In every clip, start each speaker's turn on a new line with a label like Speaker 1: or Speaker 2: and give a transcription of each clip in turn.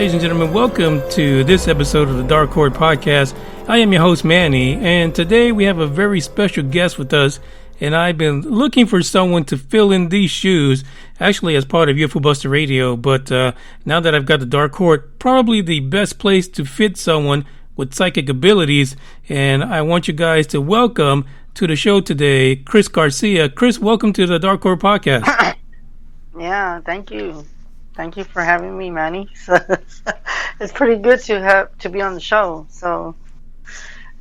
Speaker 1: ladies and gentlemen, welcome to this episode of the Dark Horde podcast. I am your host, Manny, and today we have a very special guest with us, and I've been looking for someone to fill in these shoes, actually as part of UFO Buster Radio, but now that I've got the Dark Horde, probably the best place to fit someone with psychic abilities, and I want you guys to welcome to the show today, Chris Garcia. Chris, welcome to the Dark Horde podcast.
Speaker 2: Yeah, thank you. Thank you for having me, Manny. It's pretty good to be on the show, so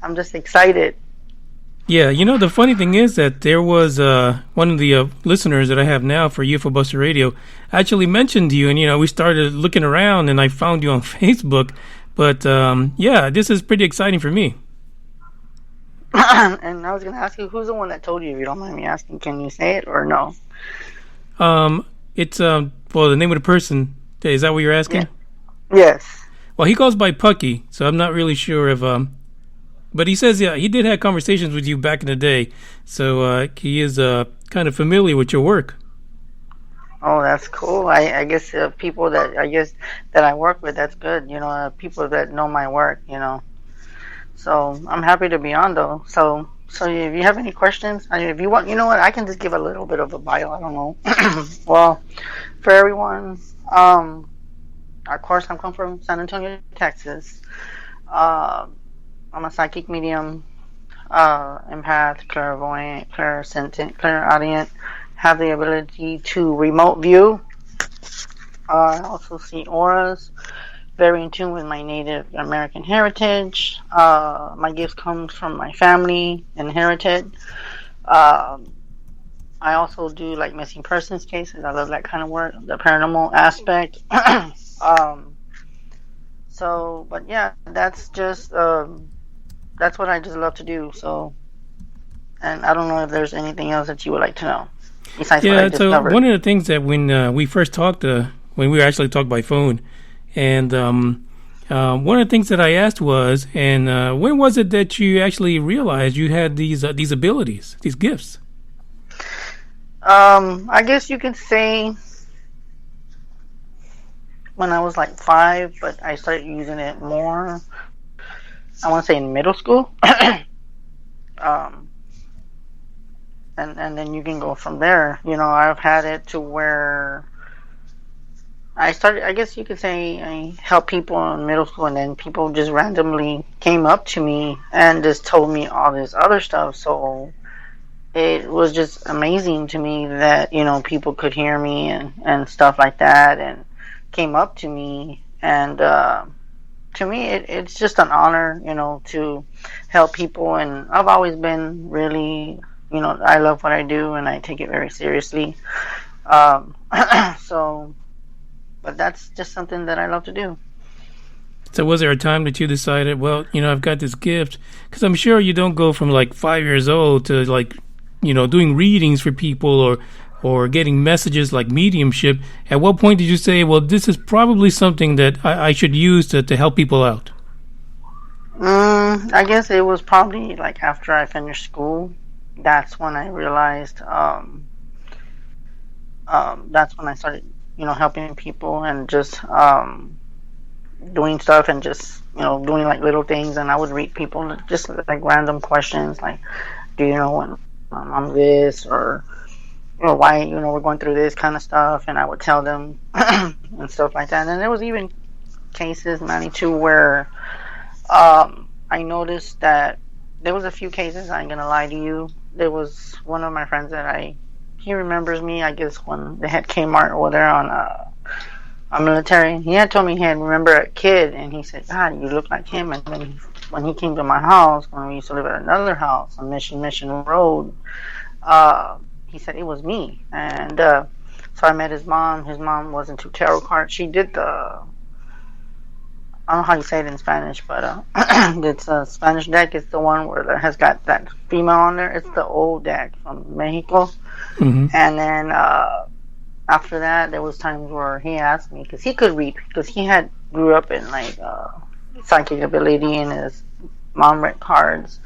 Speaker 2: I'm just excited.
Speaker 1: Yeah, you know, the funny thing is that there was one of the listeners that I have now for UFO Buster Radio actually mentioned you, and, you know, we started looking around, and I found you on Facebook. But, yeah, this is pretty exciting for me.
Speaker 2: And I was going to ask you, who's the one that told you, if you don't mind me asking? Can you say it or no?
Speaker 1: It's, well, the name of the person. Is that what you're asking?
Speaker 2: Yeah. Yes.
Speaker 1: Well, he goes by Pucky, so I'm not really sure if, but he says, yeah, he did have conversations with you back in the day, so he is kind of familiar with your work.
Speaker 2: Oh, that's cool. I guess people that I work with, that's good. You know, people that know my work. You know, so I'm happy to be on though. So if you have any questions, I mean, if you want, you know what, I can just give a little bit of a bio. I don't know. Well, for everyone, of course, I come from San Antonio, Texas. I'm a psychic medium, empath, clairvoyant, clairsentient, clairaudient. Have the ability to remote view. I also see auras. Very in tune with my Native American heritage. My gifts come from my family inherited. I also do like missing persons cases. I love that kind of work, the paranormal aspect. But yeah, that's just that's what I just love to do. So, and I don't know if there's anything else that you would like to know besides what I just covered.
Speaker 1: One of the things that when we first talked, when we actually talked by phone. And one of the things that I asked was, and when was it that you actually realized you had these abilities, these gifts?
Speaker 2: I guess you could say when I was like 5, but I started using it more, I want to say in middle school. And then you can go from there. You know, I've had it to where I started, I guess you could say, I helped people in middle school, and then people just randomly came up to me and just told me all this other stuff. So it was just amazing to me that, you know, people could hear me and stuff like that and came up to me. And to me, it's just an honor, you know, to help people. And I've always been really, you know, I love what I do and I take it very seriously. But that's just something that I love to do.
Speaker 1: So was there a time that you decided, well, you know, I've got this gift? Because I'm sure you don't go from like 5 years old to like, you know, doing readings for people or getting messages like mediumship. At what point did you say, well, this is probably something that I should use to help people out?
Speaker 2: I guess it was probably like after I finished school. That's when I realized, that's when I started, you know, helping people and just doing stuff and just, you know, doing like little things. And I would read people just like random questions like, do you know when I'm this, or, you know, why, you know, we're going through this kind of stuff. And I would tell them and stuff like that. And there was even cases, Manny, too, where I noticed that there was a few cases, I ain't gonna lie to you. There was one of my friends that he remembers me, I guess, when they had Kmart over there on military. He had told me he had remember a kid, and he said, God, you look like him. And then when he came to my house, when we used to live at another house on Mission Road, he said it was me. And so I met his mom. His mom was into tarot cards. She did I don't know how you say it in Spanish, but it's a Spanish deck. It's the one where it has got that female on there. It's the old deck from Mexico. Mm-hmm. And then after that, there was times where he asked me, because he could read, because he had grew up in like psychic ability, and his mom read cards.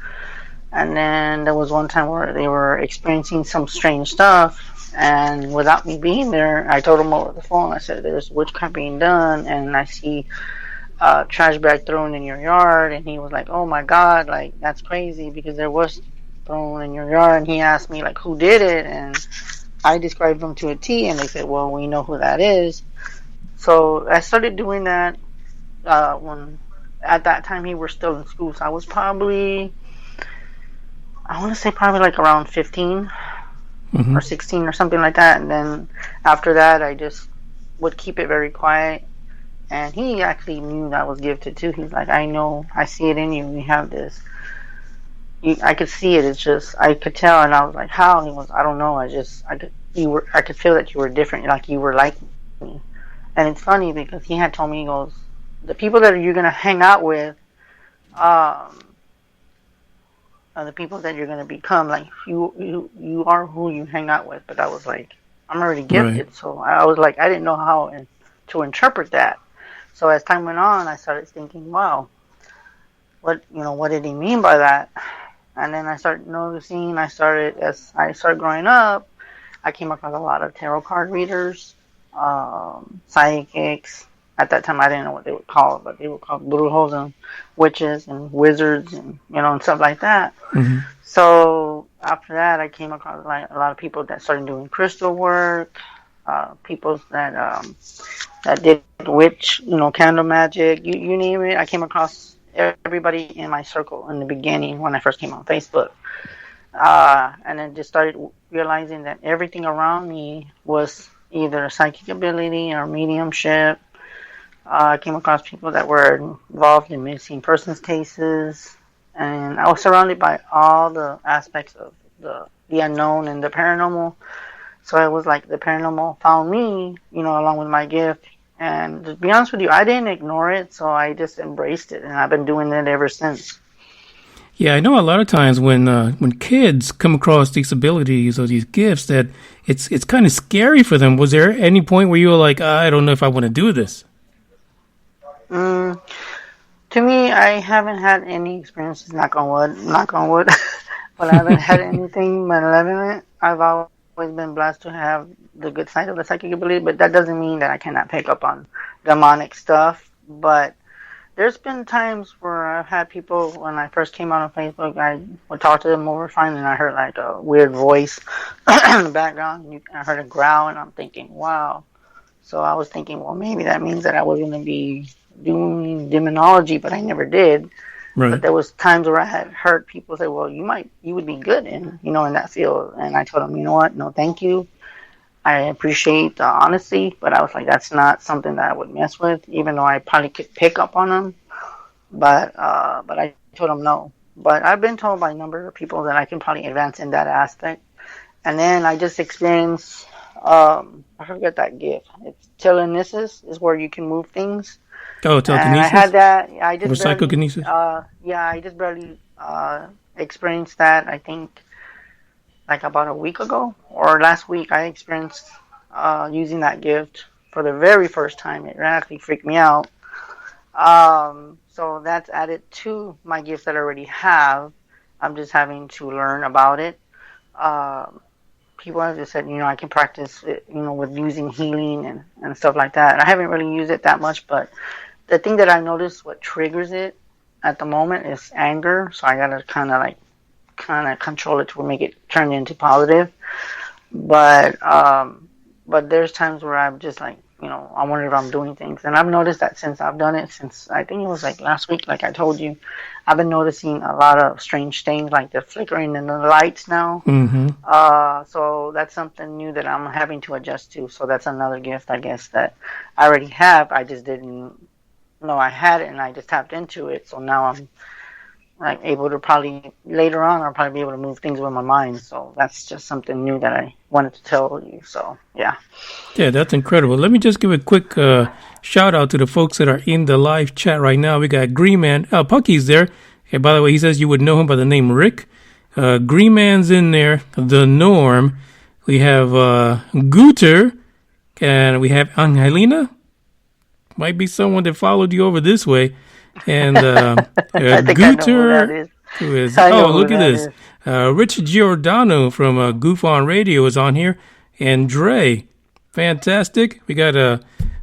Speaker 2: And then there was one time where they were experiencing some strange stuff, And without me being there, I told him over the phone. I said, "There's witchcraft being done, and I see trash bag thrown in your yard." And he was like, "Oh my God, like that's crazy because there was thrown in your yard." And he asked me like, "Who did it?" And I described them to a T, and they said, "Well, we know who that is." So I started doing that when at that time he was still in school. So I was probably, I want to say probably like around 15 or 16 or something like that. And then after that, I just would keep it very quiet. And he actually knew that I was gifted too. He's like, "I know, I see it in you. You have this." I could see it. It's just I could tell, and I was like, "How?" He goes, "I don't know. I could feel that you were different. Like you were like me." And it's funny because he had told me, he goes, "The people that you're gonna hang out with, are the people that you're gonna become. Like you are who you hang out with." But I was like, I'm already gifted, right. So I was like, I didn't know how to interpret that. So as time went on, I started thinking, wow, what did he mean by that? And then I started noticing. As I started growing up, I came across a lot of tarot card readers, psychics. At that time, I didn't know what they would call it, but they were called brujos and witches and wizards and and stuff like that.
Speaker 1: Mm-hmm.
Speaker 2: So after that, I came across like a lot of people that started doing crystal work, people that did witch, candle magic, you name it. I came across everybody in my circle in the beginning when I first came on Facebook. And then just started realizing that everything around me was either a psychic ability or mediumship. I came across people that were involved in missing persons cases, and I was surrounded by all the aspects of the unknown and the paranormal. So it was like the paranormal found me, along with my gift. And to be honest with you, I didn't ignore it, so I just embraced it, and I've been doing it ever since.
Speaker 1: Yeah, I know a lot of times when kids come across these abilities or these gifts that it's kind of scary for them. Was there any point where you were like, I don't know if I want to do this?
Speaker 2: To me, I haven't had any experiences, knock on wood, but I haven't had anything malevolent. I've always been blessed to have the good side of the psychic ability, but that doesn't mean that I cannot pick up on demonic stuff. But there's been times where I've had people, when I first came out on Facebook, I would talk to them over phone, and I heard like a weird voice in the background. I heard a growl, and I'm thinking, wow. So I was thinking, well, maybe that means that I was going to be doing demonology, but I never did. Right. But there was times where I had heard people say, well, you would be good in that field. And I told them, you know what? No, thank you. I appreciate the honesty, but I was like, that's not something that I would mess with, even though I probably could pick up on them. But I told them no. But I've been told by a number of people that I can probably advance in that aspect. And then I just experienced, I forget that gift. It's telekinesis, is where you can move things.
Speaker 1: Oh, telekinesis? And
Speaker 2: I had that. I just
Speaker 1: or psychokinesis?
Speaker 2: I just barely experienced that, I think, like about a week ago or last week. I experienced using that gift for the very first time. It actually freaked me out. So that's added to my gifts that I already have. I'm just having to learn about it. People have just said, I can practice it, with using healing and stuff like that. I haven't really used it that much, but the thing that I noticed, what triggers it at the moment, is anger. So I gotta kind of control it to make it turn into positive. But there's times where I'm just like, I wonder if I'm doing things. And I've noticed that since I've done it, since I think it was like last week, like I told you, I've been noticing a lot of strange things, like the flickering in the lights now.
Speaker 1: Mm-hmm.
Speaker 2: So that's something new that I'm having to adjust to. So that's another gift, I guess, that I already have. I just didn't know I had it, and I just tapped into it. So now I'm like able to probably later on I'll probably be able to move things with my mind. So that's just something new that I wanted to tell you. So yeah,
Speaker 1: that's incredible. Let me just give a quick shout out to the folks that are in the live chat right now. We got Green Man, Punky's there. Hey, by the way, he says you would know him by the name Rick. Green Man's in there. The Norm. We have Gooter, and we have Angelina. Might be someone that followed you over this way. And Gooter, who is, look at this. Richard Giordano from Goof on Radio is on here. and Dre. Fantastic. We got a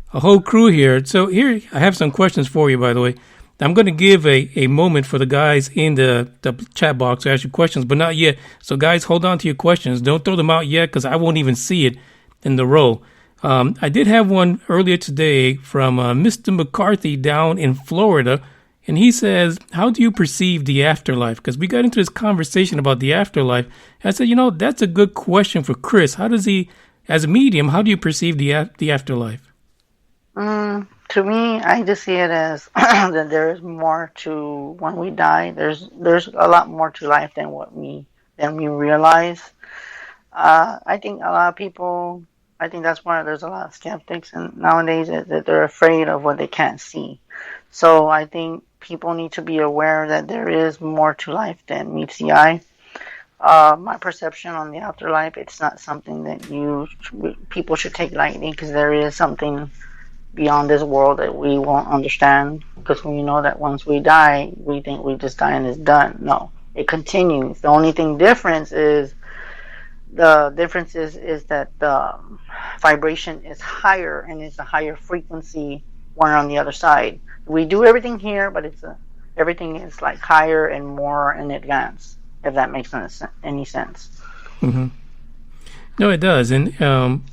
Speaker 1: whole crew here. So here, I have some questions for you, by the way. I'm going to give a moment for the guys in the chat box to ask you questions, but not yet. So guys, hold on to your questions. Don't throw them out yet because I won't even see it in the row. I did have one earlier today from Mr. McCarthy down in Florida, and he says, how do you perceive the afterlife? Because we got into this conversation about the afterlife. I said, that's a good question for Chris. How does he, as a medium, how do you perceive the afterlife?
Speaker 2: To me, I just see it as that there is more to when we die. There's a lot more to life than we realize. I think a lot of people. I think that's why there's a lot of skeptics, and nowadays that they're afraid of what they can't see. So I think people need to be aware that there is more to life than meets the eye. My perception on the afterlife, it's not something that people should take lightly, because there is something beyond this world that we won't understand, because we know that once we die, we think we just die and it's done. No, it continues. The only difference is that the vibration is higher, and it's a higher frequency when on the other side. We do everything here, but everything is like higher and more in advance, if that makes any sense.
Speaker 1: Mm-hmm. No, it does. And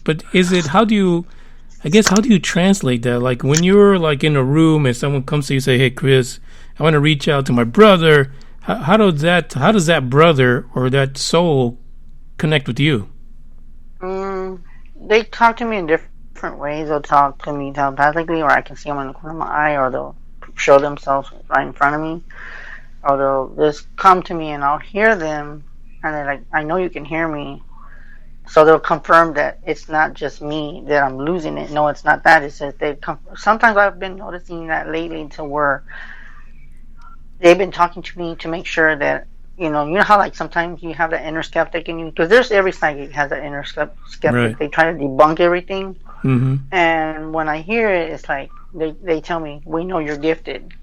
Speaker 1: but how do you translate that? Like when you're like in a room and someone comes to you and say, "Hey, Chris, I want to reach out to my brother." How does that brother or that soul connect with you?
Speaker 2: They talk to me in different ways. They'll talk to me telepathically, or I can see them in the corner of my eye, or they'll show themselves right in front of me, or they'll just come to me and I'll hear them, and they're like, "I know you can hear me." So they'll confirm that it's not just me, that I'm losing it. No, it's not that. It's just sometimes I've been noticing that lately, to where they've been talking to me to make sure that, you know how like sometimes you have that inner skeptic in you, because every psychic has that inner skeptic. Right. They try to debunk everything. Mm-hmm. And when I hear it, it's like they tell me, "We know you're gifted.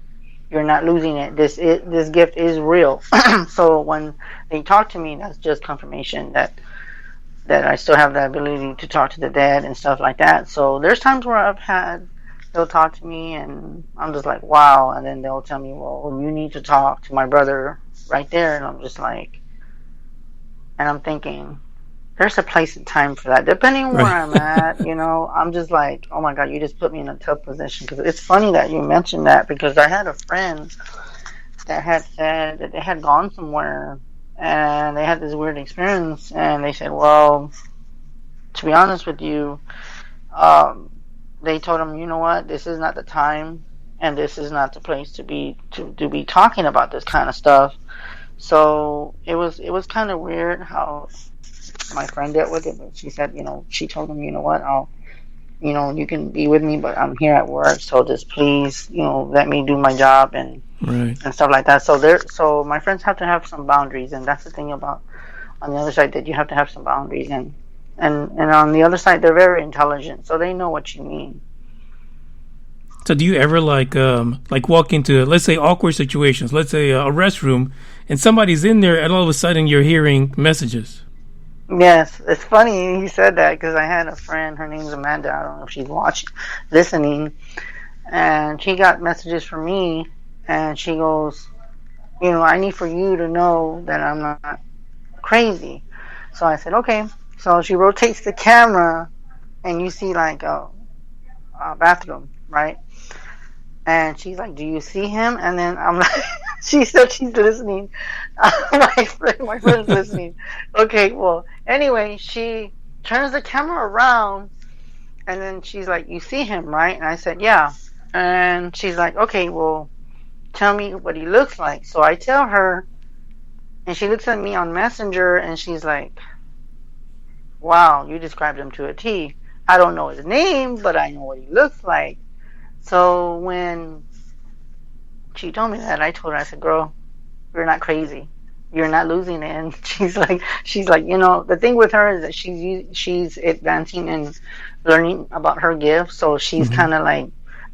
Speaker 2: You're not losing it. This gift is real." So when they talk to me, that's just confirmation that I still have the ability to talk to the dead and stuff like that. So there's times where they'll talk to me and I'm just like, wow. And then they'll tell me, "Well, you need to talk to my brother right there." And I'm just like, and I'm thinking, there's a place and time for that, depending on where I'm at. I'm just like, oh my God, you just put me in a tough position. Because it's funny that you mentioned that, because I had a friend that had said that they had gone somewhere and they had this weird experience, and they said, well, to be honest with you, they told him, "You know what, this is not the time, and this is not the place to be talking about this kind of stuff." So it was kind of weird how my friend dealt with it, but she said, she told him, "You know what, you can be with me, but I'm here at work, so just please, let me do my job and stuff like that." So my friends have to have some boundaries, and that's the thing about on the other side, that you have to have some boundaries, and on the other side, they're very intelligent, so they know what you mean.
Speaker 1: So do you ever like walk into, let's say, awkward situations, let's say a restroom, and somebody's in there, and all of a sudden you're hearing messages?
Speaker 2: Yes, it's funny you said that, because I had a friend, her name's Amanda, I don't know if she's listening, and she got messages from me, and she goes, "I need for you to know that I'm not crazy." So I said, okay. So she rotates the camera, and you see like a bathroom, right? And she's like, "Do you see him?" And then I'm like, she said she's listening. my friend's listening. Okay, well, anyway, she turns the camera around, and then she's like, "You see him, right?" And I said, "Yeah." And she's like, "Okay, well, tell me what he looks like." So I tell her, and she looks at me on Messenger, and she's like, "Wow, you described him to a T. I don't know his name, but I know what he looks like." So when she told me that, I told her, I said, "Girl, you're not crazy. You're not losing it." And she's like, the thing with her is that she's advancing and learning about her gift. So she's kind of like,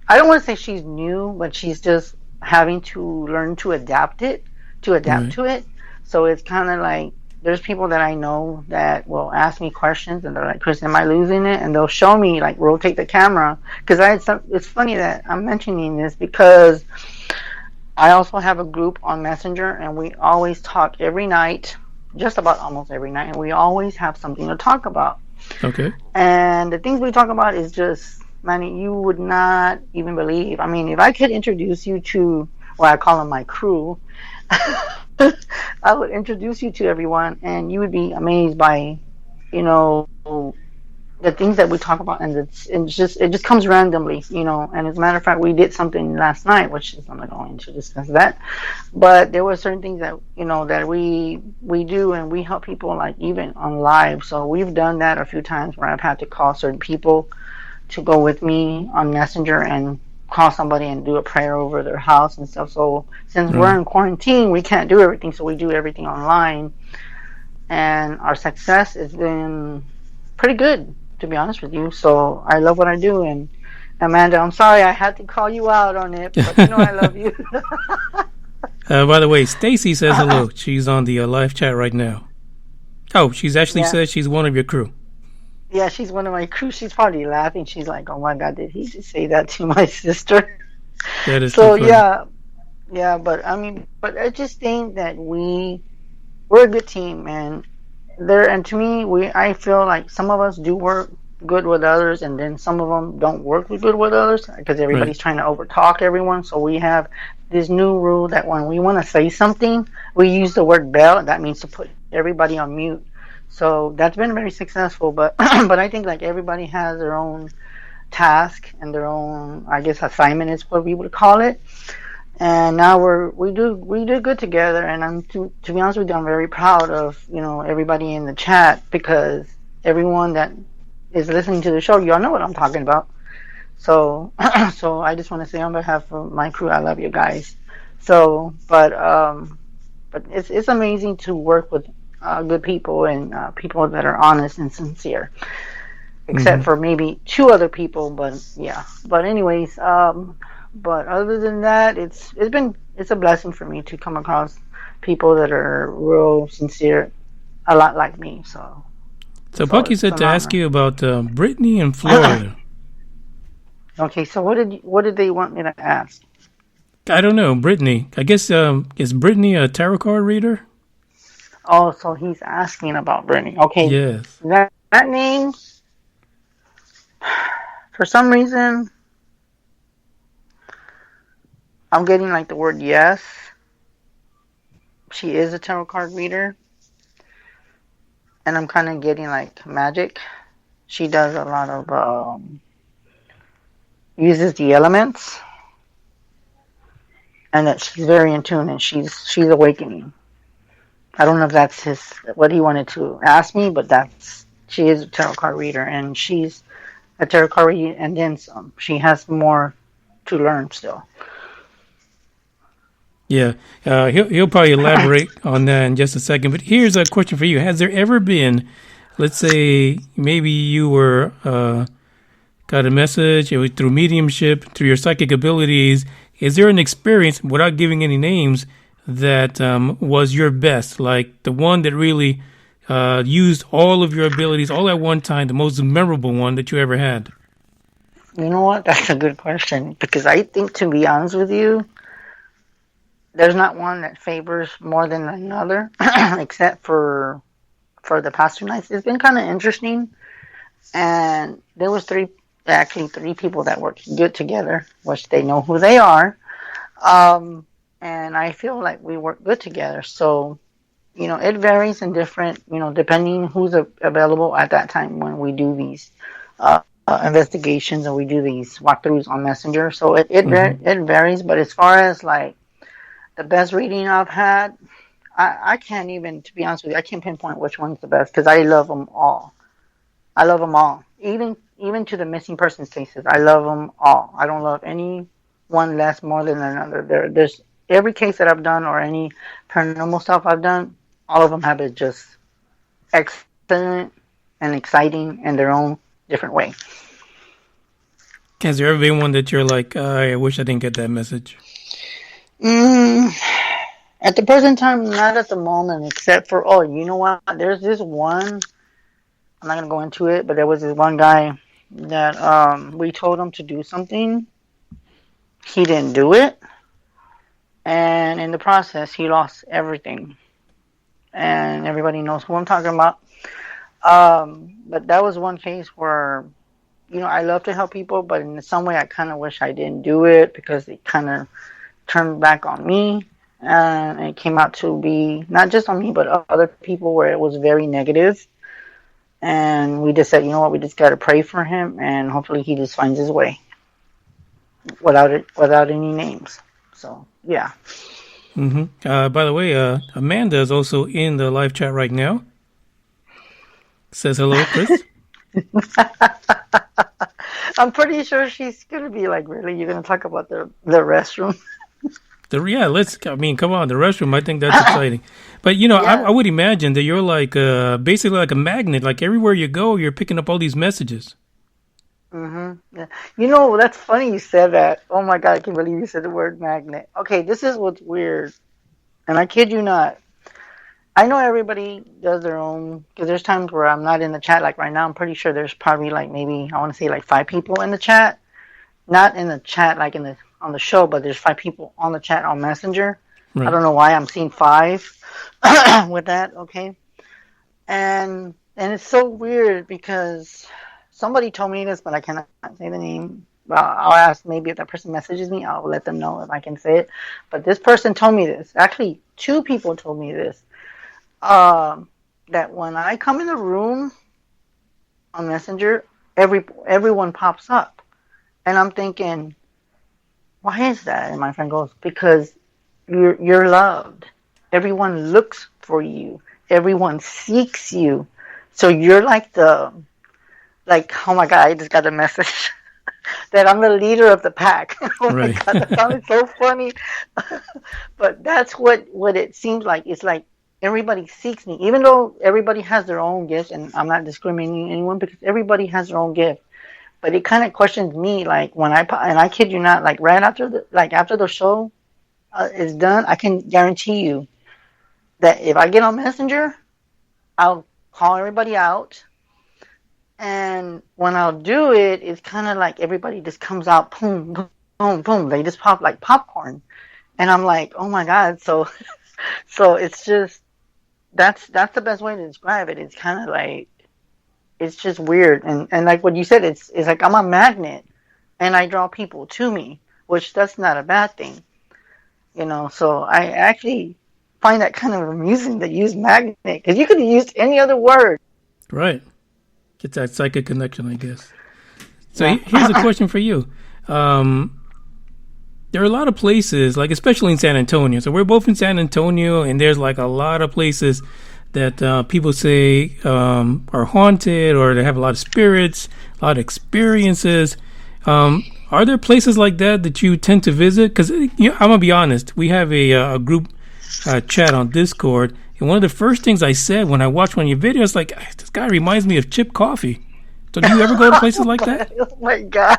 Speaker 2: I don't want to say she's new, but she's just having to learn to adapt to it. So it's kind of like there's people that I know that will ask me questions, and they're like, "Chris, am I losing it?" And they'll show me, like, rotate the camera, because I had some. It's funny that I'm mentioning this because I also have a group on Messenger, and we always talk every night, just about almost every night, and we always have something to talk about.
Speaker 1: Okay.
Speaker 2: And the things we talk about is just, Manny, you would not even believe. I mean, if I could introduce you to, well, I call them my crew, I would introduce you to everyone, and you would be amazed by, you know, the things that we talk about, and it just comes randomly, you know. And as a matter of fact, we did something last night, which is, I'm not going to discuss that, but there were certain things that, you know, that we do, and we help people, like, even on live. So we've done that a few times where I've had to call certain people to go with me on Messenger and call somebody and do a prayer over their house and stuff. So since we're in quarantine, we can't do everything, so we do everything online, and our success has been pretty good, to be honest with you. So I love what I do. And Amanda, I'm sorry I had to call you out on it, but you know I love you.
Speaker 1: By the way, Stacy says hello. She's on the live chat right now. Oh, she's actually said she's one of your crew.
Speaker 2: Yeah, she's one of my crew. She's probably laughing. She's like, "Oh my God, did he just say that to my sister?"
Speaker 1: That is
Speaker 2: so
Speaker 1: too funny.
Speaker 2: yeah. But I mean, but I just think that we're a good team, man. And to me, I feel like some of us do work good with others, and then some of them don't work good with others because everybody's
Speaker 1: Right.
Speaker 2: trying to overtalk everyone. So we have this new rule that when we want to say something, we use the word bell. That means to put everybody on mute. So that's been very successful. But but I think, like, everybody has their own task and their own, I guess, assignment is what we would call it. And now we do good together, and I'm to be honest with you, I'm very proud of, you know, everybody in the chat, because everyone that is listening to the show, y'all know what I'm talking about. So so I just want to say on behalf of my crew, I love you guys. So but it's amazing to work with good people, and people that are honest and sincere, except for maybe two other people. But yeah, but anyways, but other than that, it's a blessing for me to come across people that are real sincere, a lot like me.
Speaker 1: So
Speaker 2: So
Speaker 1: Bucky
Speaker 2: it's
Speaker 1: said
Speaker 2: an
Speaker 1: to ask
Speaker 2: honor.
Speaker 1: you about Brittany in Florida.
Speaker 2: Okay, so what did they want me to ask?
Speaker 1: I don't know, Brittany. I guess is Brittany a tarot card reader?
Speaker 2: Oh, so he's asking about Brittany. Okay,
Speaker 1: Yes.
Speaker 2: that name, for some reason, I'm getting, like, the word yes. She is a tarot card reader, and I'm kind of getting, like, magic. She does a lot of uses the elements, and that she's very in tune, and she's awakening. I don't know if that's what he wanted to ask me, but she is a tarot card reader, and she's a tarot card reader, and then some. She has more to learn still.
Speaker 1: Yeah. He'll probably elaborate on that in just a second. But here's a question for you: has there ever been, let's say, maybe you were got a message, it was through mediumship, through your psychic abilities? Is there an experience, without giving any names, that was your best, like the one that really used all of your abilities all at one time, the most memorable one that you ever had?
Speaker 2: You know what? That's a good question, because I think, to be honest with you, there's not one that favors more than another, except for the past 2 nights. It's been kind of interesting, and there was actually three people that worked good together, which they know who they are, and I feel like we work good together. So, you know, it varies in different, you know, depending who's available at that time when we do these investigations, and we do these walkthroughs on Messenger. So it varies, but as far as, like, the best reading I've had, I can't even, to be honest with you, I can't pinpoint which one's the best, because I love them all. I love them all, even to the missing persons cases. I love them all. I don't love any one less more than another. There's every case that I've done, or any paranormal stuff I've done, all of them have been just excellent and exciting in their own different way.
Speaker 1: Has there ever been one that you're like, I wish I didn't get that message?
Speaker 2: At the present time, not at the moment, except for, oh, you know what? There's this one, I'm not going to go into it, but there was this one guy that we told him to do something. He didn't do it. And in the process, he lost everything. And everybody knows who I'm talking about. But that was one case where, I love to help people, but in some way I kind of wish I didn't do it because it kind of turned back on me. And it came out to be not just on me, but other people where it was very negative. And we just said, you know what, we just got to pray for him, and hopefully he just finds his way without any names. So, yeah.
Speaker 1: Mm-hmm. By the way, Amanda is also in the live chat right now. Says hello, Chris.
Speaker 2: I'm pretty sure she's going to be like, really? You're going to talk about the restroom?
Speaker 1: Come on, the restroom. I think that's exciting. But, yeah. I would imagine that you're like basically like a magnet. Like everywhere you go, you're picking up all these messages.
Speaker 2: Mm-hmm. Yeah. That's funny you said that. Oh, my God, I can't believe you said the word magnet. Okay, this is what's weird. And I kid you not. I know everybody does their own, because there's times where I'm not in the chat. Like right now, I'm pretty sure there's probably like maybe, I want to say like 5 people in the chat. Not in the chat like on the show, but there's 5 people on the chat on Messenger. Right. I don't know why I'm seeing 5 with that, okay? And it's so weird because somebody told me this, but I cannot say the name. Well, I'll ask maybe if that person messages me, I'll let them know if I can say it. But this person told me this. Actually, 2 people told me this. That when I come in the room on Messenger, everyone pops up. And I'm thinking, why is that? And my friend goes, because you're loved. Everyone looks for you. Everyone seeks you. So you're like oh my God, I just got a message that I'm the leader of the pack. Oh my God, that sounded so funny. But that's what it seems like. It's like everybody seeks me, even though everybody has their own gifts, and I'm not discriminating anyone because everybody has their own gift. But it kind of questions me, like when and I kid you not, like right after the show is done, I can guarantee you that if I get on Messenger, I'll call everybody out. And when I'll do it, it's kind of like everybody just comes out, boom, boom, boom, boom. They just pop like popcorn. And I'm like, oh my God. So it's just, that's the best way to describe it. It's kind of like, it's just weird. And like what you said, it's like I'm a magnet and I draw people to me, which that's not a bad thing. So I actually find that kind of amusing to use magnet because you could have used any other word.
Speaker 1: Right. Get that psychic connection, I guess. So here's a question for you. There are a lot of places, like especially in San Antonio. So we're both in San Antonio, and there's like a lot of places that people say are haunted or they have a lot of spirits, a lot of experiences. Are there places like that you tend to visit? Because I'm going to be honest. We have a group chat on Discord. And one of the first things I said when I watched one of your videos, like, this guy reminds me of Chip Coffee. So do you ever go to places like that?
Speaker 2: Oh, my God.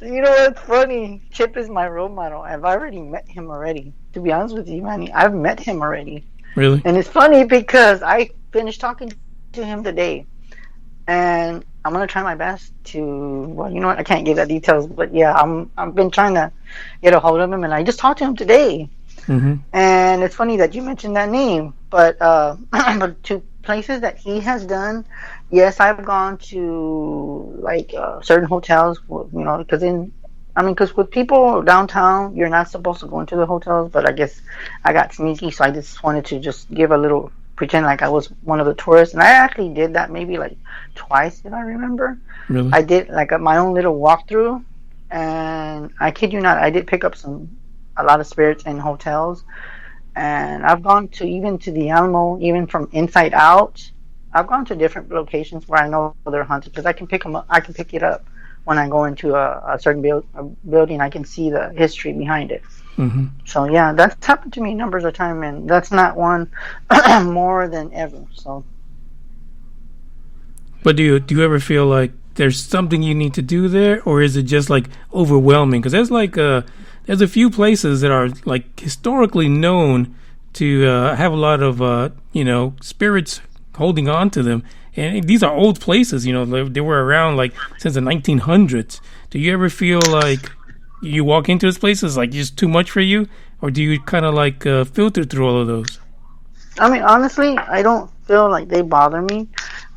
Speaker 2: You know what's funny? Chip is my role model. I've already met him already. To be honest with you, Manny, I've met him already.
Speaker 1: Really?
Speaker 2: And it's funny because I finished talking to him today. And I'm going to try my best to, well, you know what? I can't give that details. But, yeah, I've been trying to get a hold of him. And I just talked to him today. Mm-hmm. And it's funny that you mentioned that name, but but to places that he has done, yes, I've gone to like certain hotels, because with people downtown, you're not supposed to go into the hotels, but I guess I got sneaky, so I just wanted to just give a little, pretend like I was one of the tourists, and I actually did that maybe like twice, if I remember. Really? I did like my own little walkthrough, and I kid you not, I did pick up a lot of spirits in hotels, and I've gone to the Alamo, even from inside out. I've gone to different locations where I know they're haunted because I can pick them up. I can pick it up when I go into a certain building. I can see the history behind it. Mm-hmm. So yeah, that's happened to me numbers of times, and that's not one more than ever. So,
Speaker 1: but do you ever feel like there's something you need to do there, or is it just like overwhelming? Because there's a few places that are like historically known to have a lot of spirits holding on to them. And these are old places, they were around like since the 1900s. Do you ever feel like you walk into those places like just too much for you, or do you kind of like filter through all of those?
Speaker 2: I mean, honestly, I don't feel like they bother me,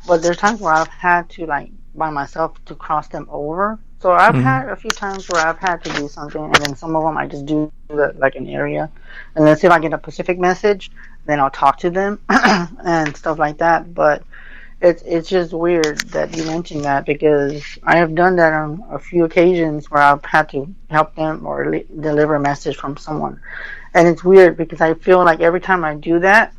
Speaker 2: but there's times where I've had to, like, by myself to cross them over. So I've had a few times where I've had to do something, and then some of them I just do like an area, and let's say if I get a specific message, then I'll talk to them and stuff like that. But it's just weird that you mentioned that, because I have done that on a few occasions where I've had to help them or deliver a message from someone, and it's weird because I feel like every time I do that,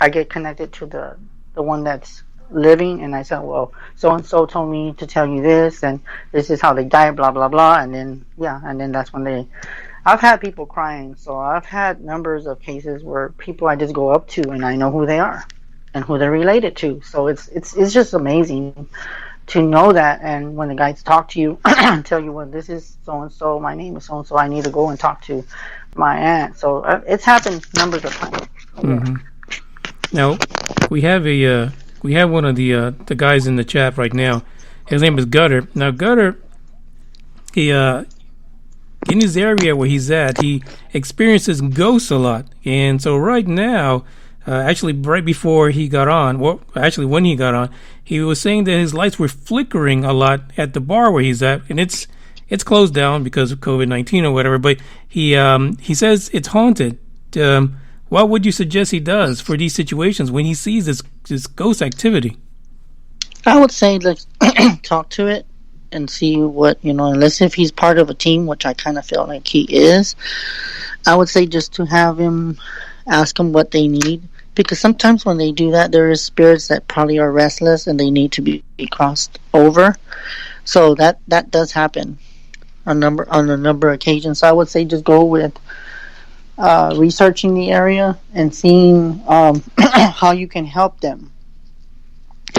Speaker 2: I get connected to the one that's living, and I said, well, so and so told me to tell you this, and this is how they died, blah blah blah, and then that's when I've had people crying. So I've had numbers of cases where people I just go up to and I know who they are and who they're related to. So it's just amazing to know that. And when the guys talk to you and tell you, well, this is so and so, my name is so and so, I need to go and talk to my aunt. So it's happened numbers of times.
Speaker 1: Mm-hmm. Now we have one of the guys in the chat right now. His name is Gutter. Now Gutter, he in his area where he's at, he experiences ghosts a lot, and so right now, actually right before he got on, well, actually when he got on, he was saying that his lights were flickering a lot at the bar where he's at, and it's closed down because of COVID-19 or whatever. But he says it's haunted. What would you suggest he does for these situations when he sees this ghost activity?
Speaker 2: I would say let's talk to it and see what, unless if he's part of a team, which I kind of feel like he is, I would say just to have him ask them what they need, because sometimes when they do that, there is spirits that probably are restless and they need to be crossed over. So that does happen on a number of occasions. So I would say just go with researching the area and seeing how you can help them,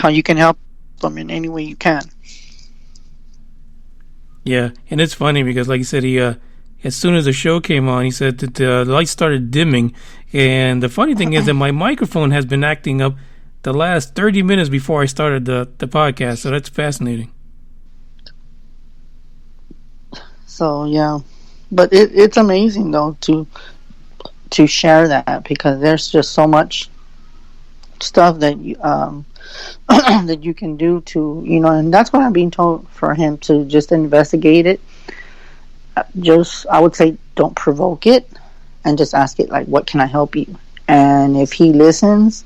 Speaker 2: in any way you can.
Speaker 1: Yeah, and it's funny because, like you said, he as soon as the show came on, he said that the lights started dimming, and the funny thing is that my microphone has been acting up the last 30 minutes before I started the podcast, so that's fascinating. So yeah, but it's amazing though to share that, because there's just so much stuff that you that you can do to, and that's what I'm being told, for him to just investigate it. I would say don't provoke it, and just ask it like, what can I help you? And if he listens,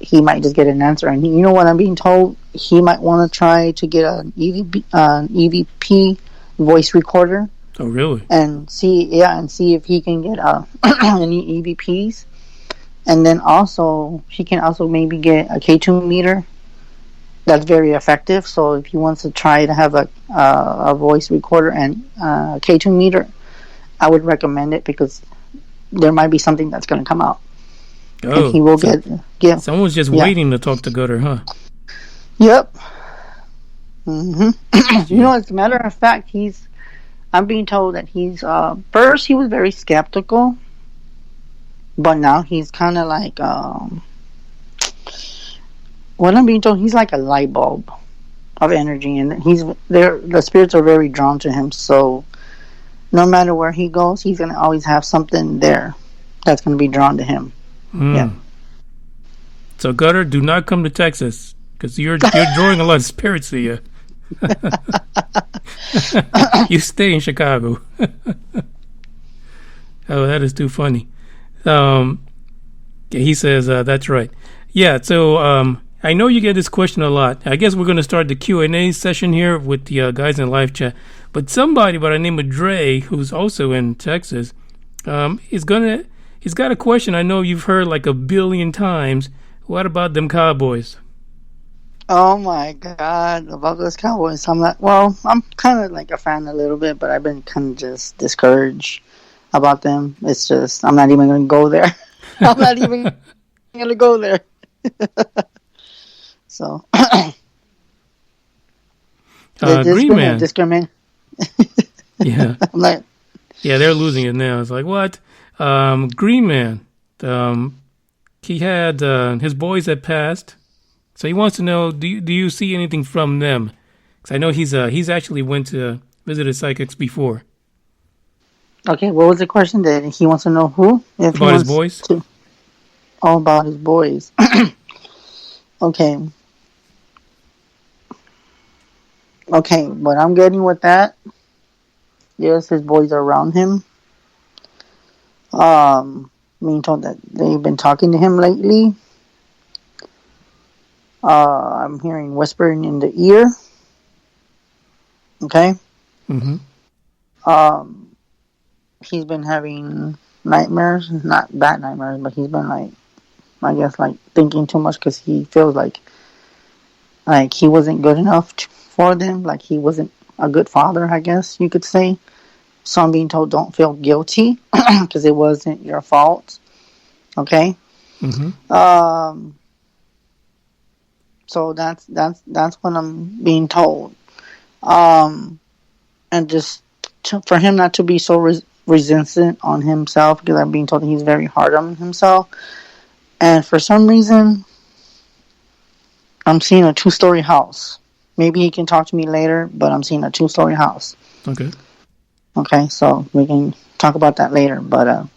Speaker 1: he might just get an answer. And you know what I'm being told, he might want to try to get an EVP voice recorder. Oh, really?
Speaker 2: And see if he can get any EVPs. And then also, he can also maybe get a K2 meter. That's very effective. So if he wants to try to have a voice recorder and a K2 meter, I would recommend it, because there might be something that's going to come out.
Speaker 1: Oh,
Speaker 2: and he will get.
Speaker 1: Someone's just waiting to talk to Gutter, huh?
Speaker 2: Yep. Mm-hmm. As a matter of fact, I'm being told that he's first he was very skeptical, but now he's kind of like what I'm being told, he's like a light bulb of energy, and the spirits are very drawn to him. So no matter where he goes, he's gonna always have something there that's gonna be drawn to him. Yeah.
Speaker 1: So Gutter, do not come to Texas, because you're drawing a lot of spirits to you. You stay in Chicago. Oh, that is too funny. He says that's right. Yeah. So I know you get this question a lot. I guess we're going to start the Q&A session here with the guys in the live chat. But somebody by the name of Dre, who's also in Texas, he's got a question I know you've heard like 1 billion times. What about them Cowboys?
Speaker 2: Oh my God, about those Cowboys. I'm kind of like a fan a little bit, but I've been kind of just discouraged about them. It's just, I'm not even going to go there. I'm not even going to go there. So.
Speaker 1: Green Man. Yeah.
Speaker 2: I'm like,
Speaker 1: yeah, they're losing it now. It's like, what? Green Man. he had his boys had passed, so he wants to know: do you see anything from them? Because I know he's actually went to visited psychics before.
Speaker 2: Okay, what was the question? That he wants to know who? If
Speaker 1: About his boys?
Speaker 2: Oh, about his boys. Okay. Okay, what I'm getting with that, yes, his boys are around him. Being told that they've been talking to him lately. I'm hearing whispering in the ear. Okay.
Speaker 1: Mm-hmm.
Speaker 2: He's been having nightmares, not bad nightmares, but he's been I guess thinking too much because he feels like he wasn't good enough for them, like he wasn't a good father, I guess you could say. So I'm being told don't feel guilty because it wasn't your fault. Okay.
Speaker 1: Mm-hmm.
Speaker 2: So that's what I'm being told. And just for him not to be so resistant on himself, because I'm being told that he's very hard on himself. And for some reason, I'm seeing a 2-story house. Maybe he can talk to me later, but I'm seeing a 2-story house.
Speaker 1: Okay.
Speaker 2: Okay, so we can talk about that later. But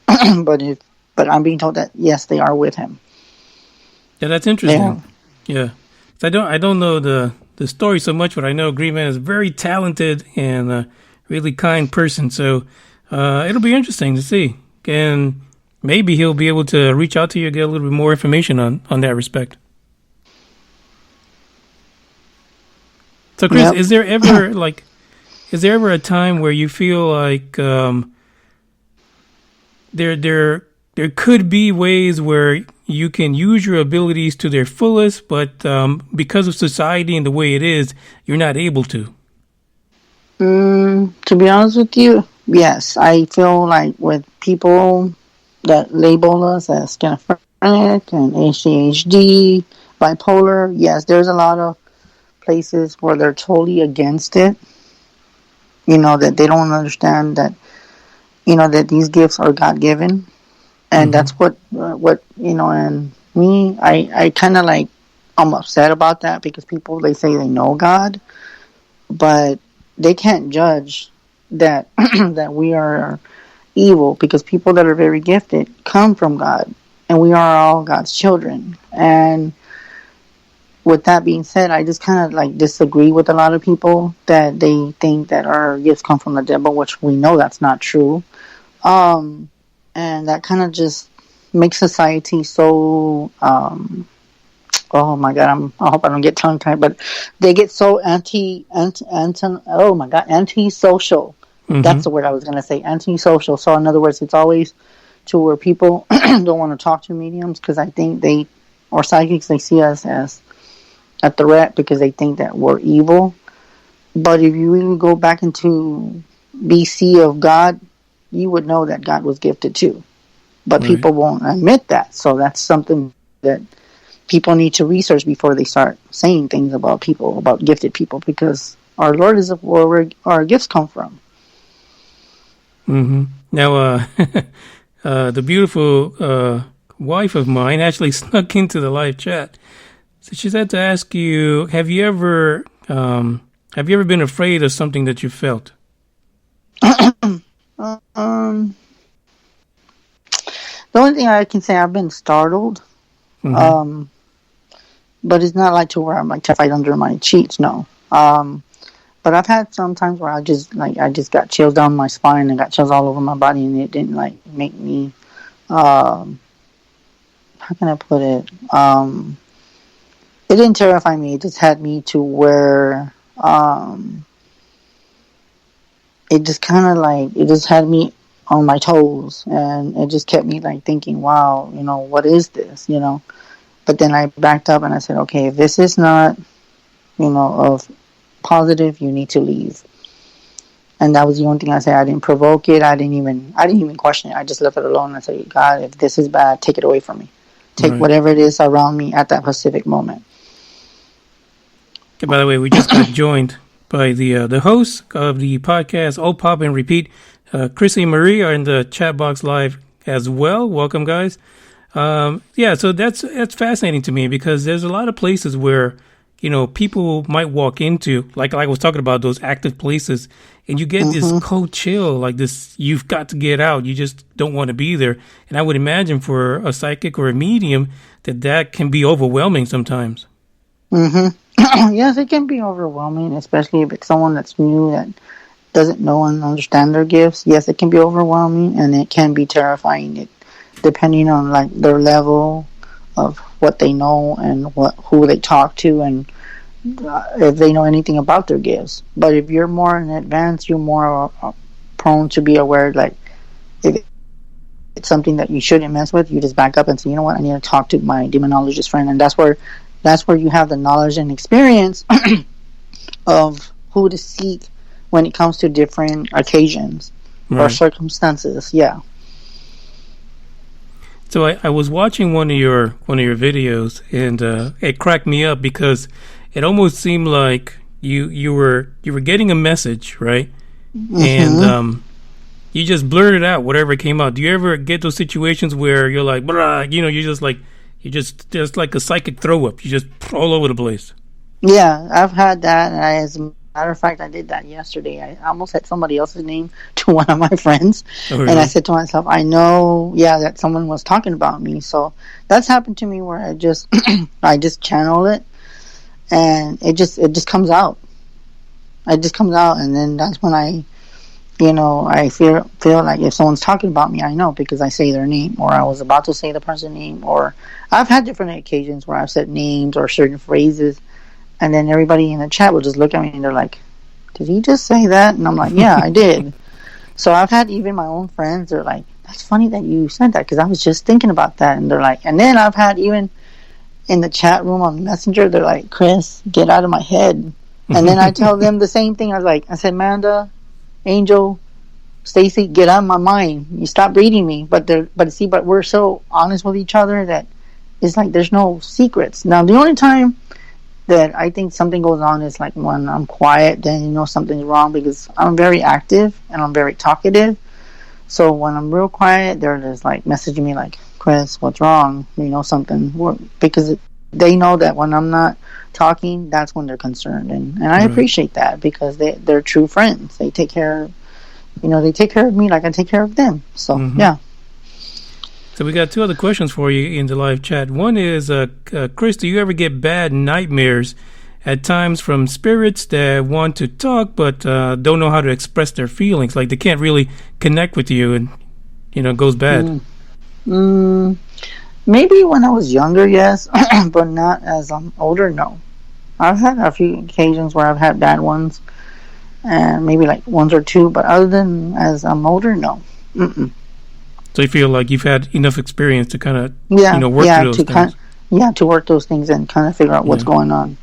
Speaker 2: but I'm being told that yes, they are with him.
Speaker 1: Yeah, that's interesting. Yeah, I don't know the story so much, but I know Green Man is a very talented and really kind person. So it'll be interesting to see, and maybe he'll be able to reach out to you and get a little bit more information on that respect. So, Chris,
Speaker 2: Yep.
Speaker 1: is there ever a time where you feel like there could be ways where you can use your abilities to their fullest, but because of society and the way it is, you're not able to?
Speaker 2: To be honest with you, yes, I feel like with people that label us as schizophrenic and ADHD, bipolar, yes, there's a lot of places where they're totally against it. That they don't understand that, that these gifts are God-given. And that's what and me, I kind of I'm upset about that because people, they say they know God, but they can't judge that, that we are evil, because people that are very gifted come from God, and we are all God's children. And with that being said, I just kind of disagree with a lot of people that they think that our gifts come from the devil, which we know that's not true. And that kind of just makes society so, oh my God, I hope I don't get tongue tied, but they get so antisocial.
Speaker 1: Mm-hmm.
Speaker 2: That's the word I was going to say, antisocial. So in other words, it's always to where people don't want to talk to mediums, because I think or psychics, they see us as a threat because they think that we're evil. But if you really go back into BC of God, you would know that God was gifted too. But people won't admit that. So that's something that people need to research before they start saying things about people, about gifted people, because our Lord is where our gifts come from.
Speaker 1: Mm-hmm. Now, the beautiful wife of mine actually snuck into the live chat. So she said to ask you, have you ever been afraid of something that you felt?
Speaker 2: The only thing I can say, I've been startled.
Speaker 1: Mm-hmm.
Speaker 2: But it's not to where I'm terrified under my sheets, no. But I've had some times where I just got chills down my spine and got chills all over my body, and it didn't make me, how can I put it? It didn't terrify me. It just had me to where, it just kind of it just had me on my toes, and it just kept me thinking, wow, what is this, But then I backed up and I said, okay, if this is not, of positive, you need to leave. And that was the only thing I said. I didn't provoke it. I didn't even question it. I just left it alone. I said, God, if this is bad, take it away from me. Take whatever it is around me at that specific moment.
Speaker 1: Okay, by the way, we just got joined by the hosts of the podcast, Old Pop and Repeat. Chrissy and Marie are in the chat box live as well. Welcome, guys. Yeah, so that's fascinating to me because there's a lot of places where people might walk into, like I was talking about, those active places, and you get this cold chill, like this, you've got to get out. You just don't want to be there. And I would imagine for a psychic or a medium that can be overwhelming sometimes.
Speaker 2: Yes, it can be overwhelming, especially if it's someone that's new that doesn't know and understand their gifts. Yes, it can be overwhelming, and it can be terrifying, depending on like their level of what they know and who they talk to, and if they know anything about their gifts. But if you're more in advance, you're more prone to be aware. Like if it's something that you shouldn't mess with, you just back up and say, you know what, I need to talk to my demonologist friend, and that's where you have the knowledge and experience of who to seek when it comes to different occasions or circumstances. Yeah.
Speaker 1: So I was watching one of your videos, and it cracked me up because it almost seemed like you were getting a message, right? And you just blurted out whatever came out. Do you ever get those situations where you're like, you're just like a psychic throw up? You just all over the place.
Speaker 2: Yeah, I've had that, and as a matter of fact, I did that yesterday. I almost said somebody else's name to one of my friends, and I said to myself, I know, that someone was talking about me. So that's happened to me where I just I just channel it, and it just comes out. It just comes out, and then that's when I feel like if someone's talking about me, I know because I say their name, or I was about to say the person's name, or I've had different occasions where I've said names or certain phrases, and then everybody in the chat will just look at me and they're like, did he just say that? And I'm like, yeah, I did. So I've had even my own friends, they're like, that's funny that you said that because I was just thinking about that. And they're like, and then I've had even in the chat room on Messenger, they're like, Chris, get out of my head. And then I tell them the same thing. I said, Amanda, Angel, Stacy, get out of my mind. You stop reading me. But we're so honest with each other that it's like there's no secrets. Now, the only time that I think something goes on is like when I'm quiet, then something's wrong because I'm very active and I'm very talkative. So when I'm real quiet, they're just like messaging me like, Chris, what's wrong? Something. Because they know that when I'm not talking, that's when they're concerned. And I appreciate that because they're true friends. They take care of, they take care of me like I take care of them. So, yeah.
Speaker 1: So we got two other questions for you in the live chat. One is, Chris, do you ever get bad nightmares at times from spirits that want to talk but don't know how to express their feelings? Like they can't really connect with you and, it goes bad.
Speaker 2: Maybe when I was younger, yes, but not as I'm older, no. I've had a few occasions where I've had bad ones, and maybe like one or two, but other than as I'm older, no.
Speaker 1: So you feel like you've had enough experience to kind of, work through those things?
Speaker 2: To work those things and kind of figure out what's going on.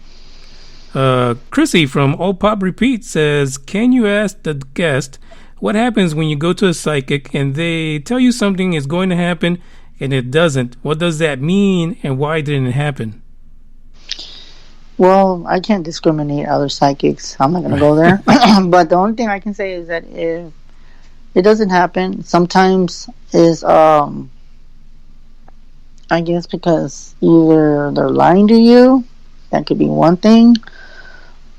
Speaker 1: Chrissy from Old Pop Repeat says, can you ask the guest what happens when you go to a psychic and they tell you something is going to happen and it doesn't? What does that mean and why didn't it happen?
Speaker 2: Well, I can't discriminate other psychics. I'm not going to go there. But the only thing I can say is that if it doesn't happen, sometimes is, I guess because either they're lying to you, that could be one thing,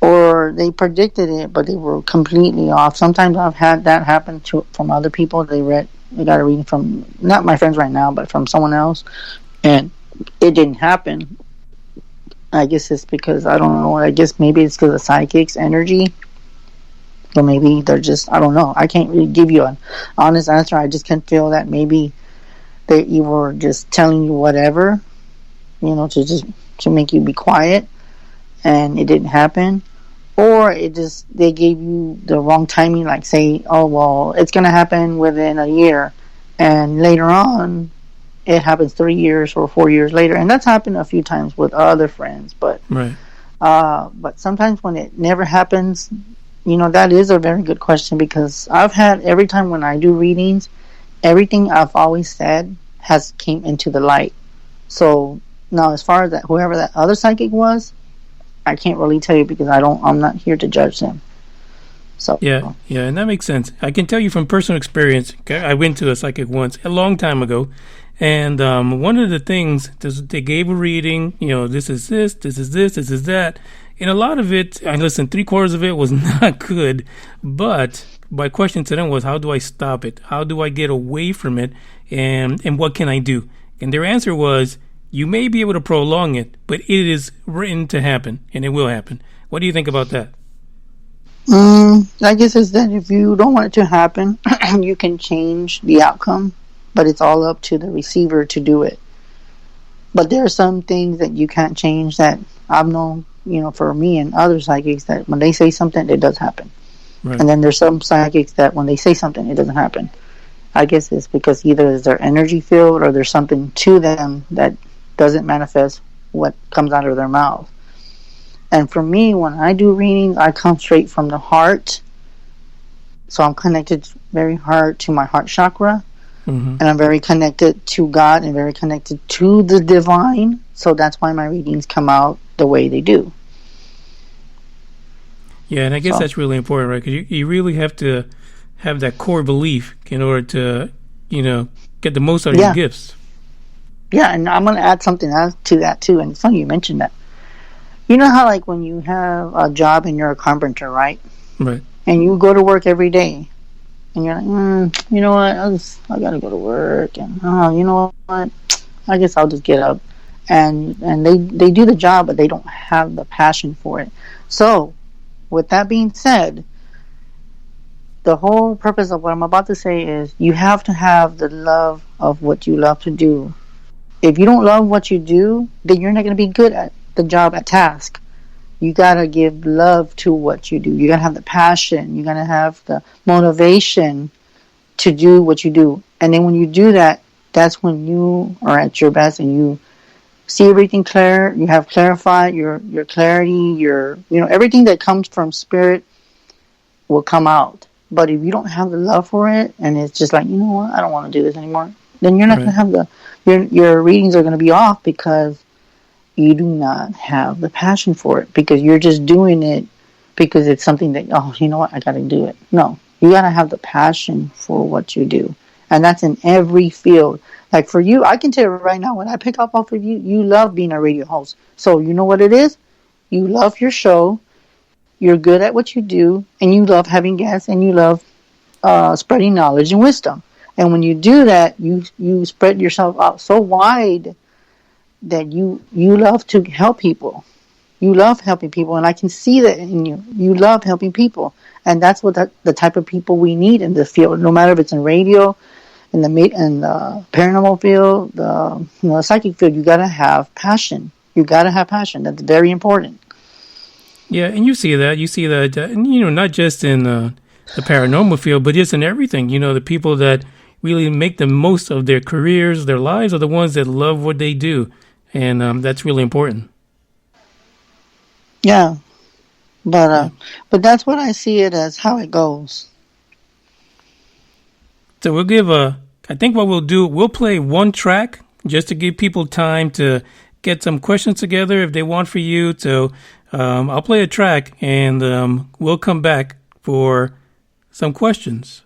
Speaker 2: or they predicted it, but they were completely off. Sometimes I've had that happen from other people. They got a reading from, not my friends right now, but from someone else, and it didn't happen. I guess it's because, I don't know, I guess maybe it's because of psychics' energy, or maybe they're just, I don't know. I can't really give you an honest answer. I just can feel that maybe they were just telling you whatever, to make you be quiet, and it didn't happen. Or they gave you the wrong timing, like say, oh, well, it's going to happen within a year, and later on, it happens 3 years or 4 years later. And that's happened a few times with other friends. But but sometimes when it never happens, that is a very good question, because I've had, every time when I do readings, everything I've always said has came into the light. So now, as far as that, whoever that other psychic was, I can't really tell you because I'm not here to judge them. So
Speaker 1: Yeah, yeah, and that makes sense. I can tell you from personal experience. Okay, I went to a psychic once a long time ago, and one of the things they gave a reading. This is this, this is this, this is that, and a lot of it. I listened. 3/4 of it was not good, but my question to them was, how do I stop it? How do I get away from it? And what can I do? And their answer was, you may be able to prolong it, but it is written to happen, and it will happen. What do you think about that?
Speaker 2: I guess it's that if you don't want it to happen, you can change the outcome, but it's all up to the receiver to do it. But there are some things that you can't change that I've known, for me and other psychics, that when they say something, it does happen. Right. And then there's some psychics that when they say something, it doesn't happen. I guess it's because either it's their energy field or there's something to them that doesn't manifest what comes out of their mouth. And for me, when I do readings, I come straight from the heart. So I'm connected very hard to my heart chakra. Mm-hmm. And I'm very connected to God and very connected to the divine. So that's why my readings come out the way they do.
Speaker 1: Yeah, and I guess that's really important, right? Because you really have to have that core belief in order to, get the most out of your gifts.
Speaker 2: Yeah, and I'm going to add something else to that, too. And it's funny you mentioned that. You know how, like, when you have a job and you're a carpenter, right?
Speaker 1: Right.
Speaker 2: And you go to work every day. And you're like, you know what? I got to go to work. And, you know what? I guess I'll just get up. And they do the job, but they don't have the passion for it. So, with that being said, the whole purpose of what I'm about to say is you have to have the love of what you love to do. If you don't love what you do, then you're not going to be good at the job, at task. You got to give love to what you do. You got to have the passion. You got to have the motivation to do what you do. And then when you do that, that's when you are at your best and you see everything clear. You have clarified your clarity, everything that comes from spirit will come out. But if you don't have the love for it, and it's just like, you know what, I don't want to do this anymore, then you're not going to have your readings are going to be off because you do not have the passion for it, because you're just doing it because it's something that, you know what, I got to do it. No, you got to have the passion for what you do. And that's in every field. Like for you, I can tell you right now, when I pick up off of you, you love being a radio host. So you know what it is? You love your show. You're good at what you do, and you love having guests, and you love spreading knowledge and wisdom. And when you do that, you spread yourself out so wide that you love to help people. You love helping people, and I can see that in you. You love helping people, and that's what the type of people we need in the field. No matter if it's in radio, in the paranormal field, the psychic field, you got to have passion. You got to have passion. That's very important.
Speaker 1: Yeah, and you see that, not just in the paranormal field, but just in everything. The people that really make the most of their careers, their lives, are the ones that love what they do, and that's really important.
Speaker 2: Yeah, but that's what I see it as, how it goes.
Speaker 1: So we'll give I think what we'll do, we'll play one track just to give people time to get some questions together if they want for you. So I'll play a track, and we'll come back for some questions.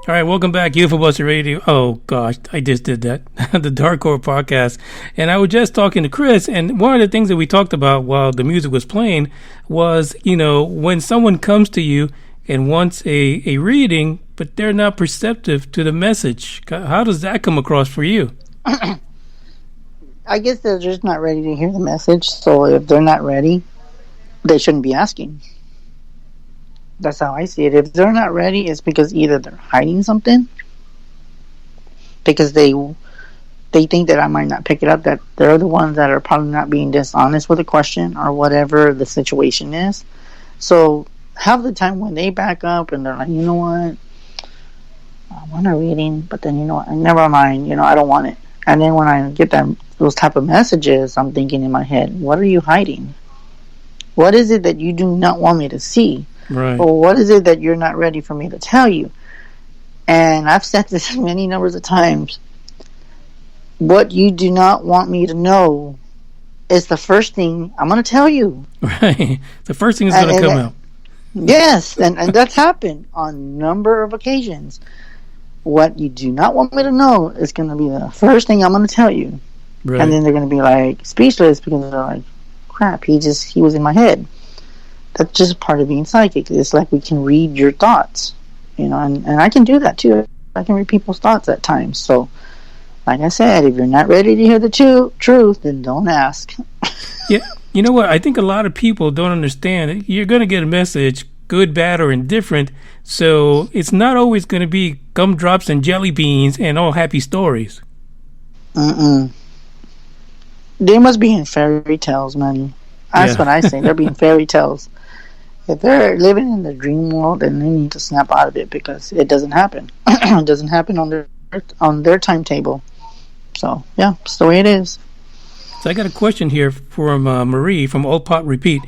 Speaker 1: All right, welcome back, UFO Buster Radio. Oh, gosh, I just did that. The Dark Horde podcast. And I was just talking to Chris, and one of the things that we talked about while the music was playing was, when someone comes to you and wants a reading, but they're not perceptive to the message. How does that come across for you?
Speaker 2: I guess they're just not ready to hear the message. So if they're not ready, they shouldn't be asking. That's how I see it. If they're not ready, it's because either they're hiding something, because they think that I might not pick it up, that they're the ones that are probably not being dishonest with a question or whatever the situation is. So half the time when they back up and they're like, you know what, I want a reading, but then you know what, never mind, I don't want it. And then when I get those type of messages, I'm thinking in my head, what are you hiding? What is it that you do not want me to see?
Speaker 1: Right.
Speaker 2: Or what is it that you're not ready for me to tell you? And I've said this many numbers of times. What you do not want me to know is the first thing I'm going to tell you.
Speaker 1: Right. The first thing is going to come out.
Speaker 2: Yes, and that's happened on a number of occasions. What you do not want me to know is going to be the first thing I'm going to tell you. Right. And then they're going to be like speechless because they're like, crap, he was in my head. That's just part of being psychic. It's like we can read your thoughts, and I can do that too. I can read people's thoughts at times. So, like I said, if you're not ready to hear the truth, then don't ask.
Speaker 1: Yeah, you know what? I think a lot of people don't understand. You're going to get a message, good, bad, or indifferent. So it's not always going to be gumdrops and jelly beans and all happy stories.
Speaker 2: They must be in fairy tales, man. That's what I say. They're being fairy tales. If they're living in the dream world, then they need to snap out of it because it doesn't happen. It doesn't happen on their timetable. So, yeah, it's the way it is.
Speaker 1: So I got a question here from Marie from Old Pot Repeat.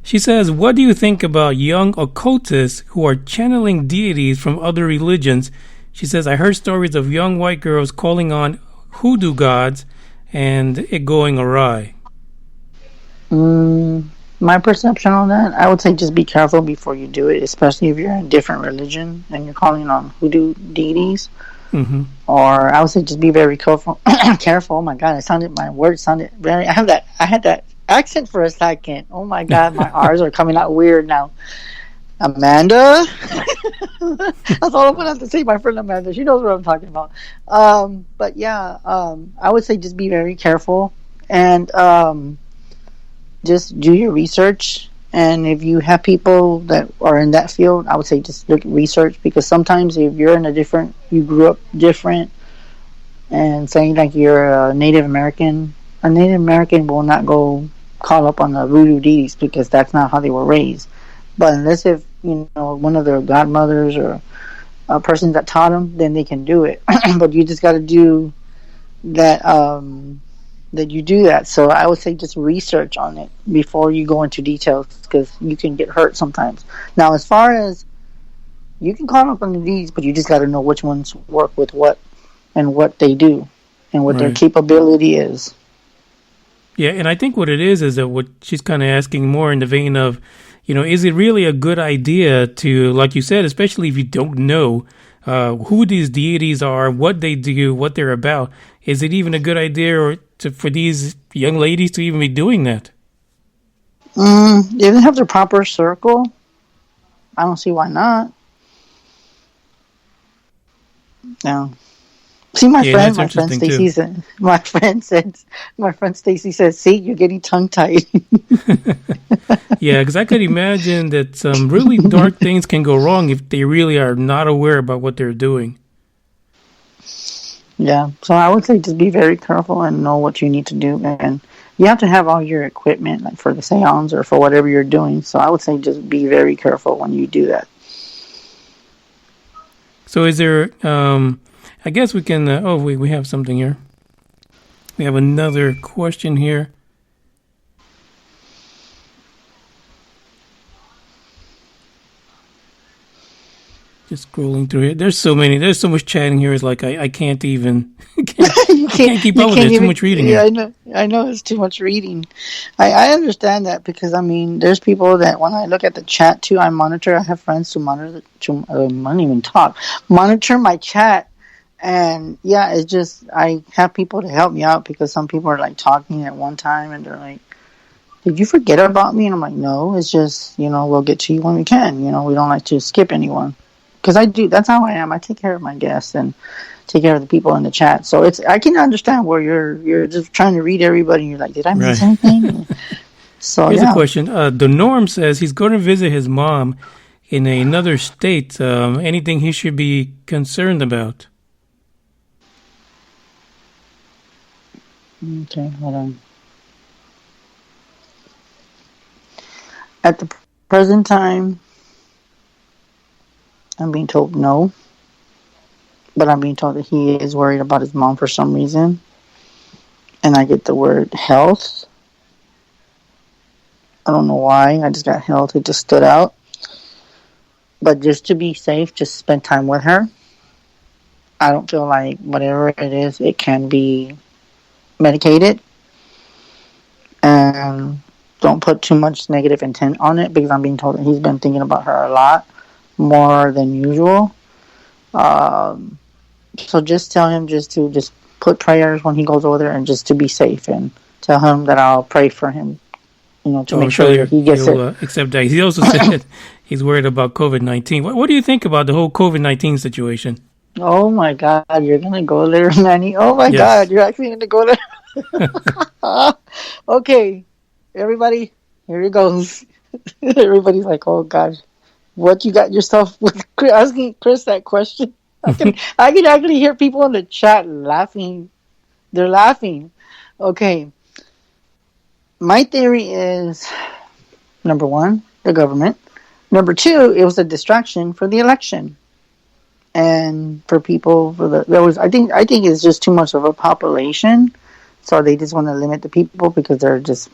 Speaker 1: She says, what do you think about young occultists who are channeling deities from other religions? She says, I heard stories of young white girls calling on hoodoo gods and it going awry.
Speaker 2: My perception on that, I would say just be careful before you do it, especially if you're in a different religion and you're calling on hoodoo deities. Mm-hmm. Or I would say just be very careful. Careful. Oh my God, my words sounded very. I had that accent for a second. Oh my God, my R's are coming out weird now. Amanda. That's all I'm gonna have to say. My friend Amanda, she knows what I'm talking about. But yeah, I would say just be very careful and just do your research. And if you have people that are in that field, I would say just look at research, because sometimes if you're you grew up different, and saying like you're a Native American will not go call up on the voodoo deities because that's not how they were raised. But unless if one of their godmothers or a person that taught them, then they can do it. But you just got to do that. That you do that. So I would say just research on it before you go into details, because you can get hurt sometimes. Now, as far as you can call up on the deities, but you just got to know which ones work with what and what they do and what their capability is.
Speaker 1: Yeah, and I think what it is that what she's kind of asking more in the vein of, is it really a good idea to, like you said, especially if you don't know who these deities are, what they do, what they're about, is it even a good idea for these young ladies to even be doing that?
Speaker 2: If they have their proper circle, I don't see why not. No. See, my friend Stacy says, see, you're getting tongue-tied.
Speaker 1: Yeah, because I could imagine that some really dark things can go wrong if they really are not aware about what they're doing.
Speaker 2: Yeah, so I would say just be very careful and know what you need to do. And you have to have all your equipment, like for the seance or for whatever you're doing. So I would say just be very careful when you do that.
Speaker 1: So is there, I guess we can, we have something here. We have another question here. Just scrolling through it. There's so many. There's so much chatting here. It's like I can't even. I can't keep up with it. There's too much reading.
Speaker 2: Yeah,
Speaker 1: here.
Speaker 2: I know it's too much reading. I understand that because I mean, there's people that when I look at the chat too, I monitor. I have friends to monitor. I don't even talk. Monitor my chat, and yeah, it's just I have people to help me out because some people are like talking at one time and they're like, "Did you forget about me?" And I'm like, "No, it's just we'll get to you when we can. We don't like to skip anyone." Because I do. That's how I am. I take care of my guests and take care of the people in the chat. So I can understand where you're just trying to read everybody and you're like, did I miss anything? So
Speaker 1: here's a question. The Norm says he's going to visit his mom in another state. Anything he should be concerned about?
Speaker 2: Okay, hold on. At the present time, I'm being told no, but I'm being told that he is worried about his mom for some reason. And I get the word health. I don't know why. I just got health. It just stood out. But just to be safe, just spend time with her. I don't feel like whatever it is, it can be medicated. And don't put too much negative intent on it because I'm being told that he's been thinking about her a lot. More than usual. So just tell him to put prayers when he goes over there and just to be safe and tell him that I'll pray for him, to make sure that he gets it.
Speaker 1: Accept that. He also said he's worried about COVID-19. What do you think about the whole COVID-19 situation?
Speaker 2: Oh my God, you're going to go there, Manny. Oh my God, you're actually going to go there. Okay, everybody, here it goes. Everybody's like, oh gosh. What you got yourself with asking Chris that question? I can actually hear people in the chat laughing. They're laughing. Okay. My theory is, number one, the government. Number two, it was a distraction for the election. And for people, I think it's just too much of a population. So they just want to limit the people because they're just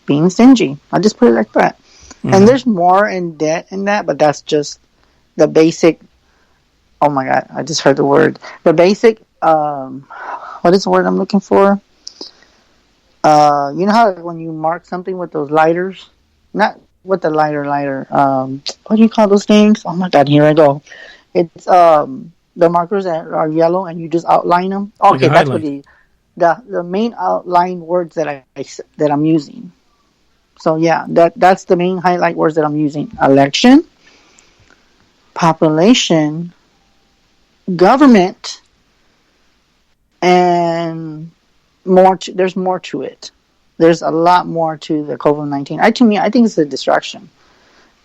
Speaker 2: being stingy. I'll just put it like that. Mm-hmm. And there's more in debt in that, but that's just the basic. Oh my God, I just heard the word. The basic, what is the word I'm looking for? You know how when you mark something with those lighters? Not with the lighter. What do you call those things? Oh my God, here I go. It's the markers that are yellow and you just outline them. Okay, that's what the main outline words that I'm using. So yeah, that's the main highlight words that I'm using. Election, population, government, and more. There's more to it. There's a lot more to the COVID-19. I think it's a distraction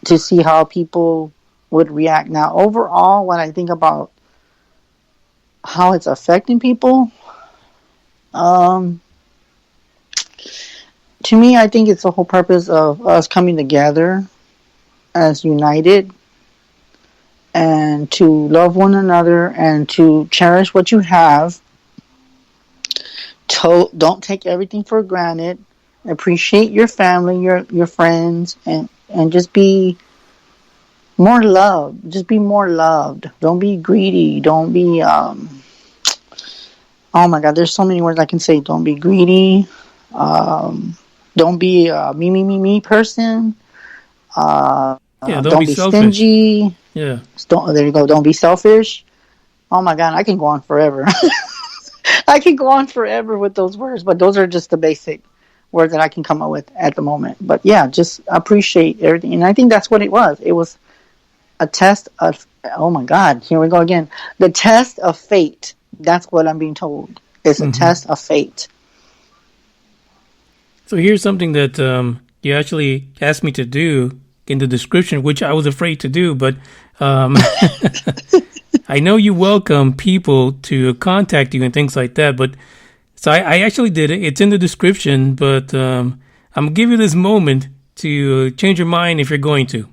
Speaker 2: to see how people would react. Now, overall, when I think about how it's affecting people, to me, I think it's the whole purpose of us coming together as united and to love one another and to cherish what you have. Don't take everything for granted. Appreciate your family, your friends, and just be more loved. Just be more loved. Don't be greedy. Don't be oh my God, there's so many words I can say. Don't be greedy. Don't be a me person. Don't be stingy.
Speaker 1: Yeah.
Speaker 2: There you go. Don't be selfish. Oh my God, I can go on forever. I can go on forever with those words, but those are just the basic words that I can come up with at the moment. But yeah, just appreciate everything. And I think that's what it was. It was a test of, oh my God, here we go again. The test of fate. That's what I'm being told. It's a test of fate.
Speaker 1: So here's something that you actually asked me to do in the description, which I was afraid to do, but I know you welcome people to contact you and things like that, but so I actually did it. It's in the description, but I'm going to give you this moment to change your mind if you're going to.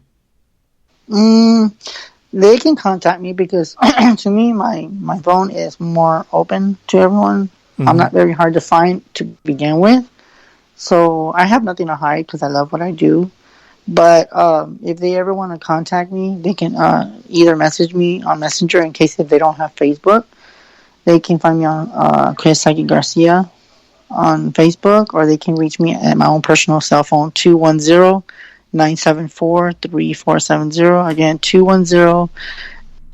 Speaker 2: They can contact me because to me, my phone is more open to everyone. Mm-hmm. I'm not very hard to find to begin with. So I have nothing to hide because I love what I do. But if they ever want to contact me, they can either message me on Messenger in case if they don't have Facebook. They can find me on Chris Psychic Garcia on Facebook, or they can reach me at my own personal cell phone, 210-974-3470. Again,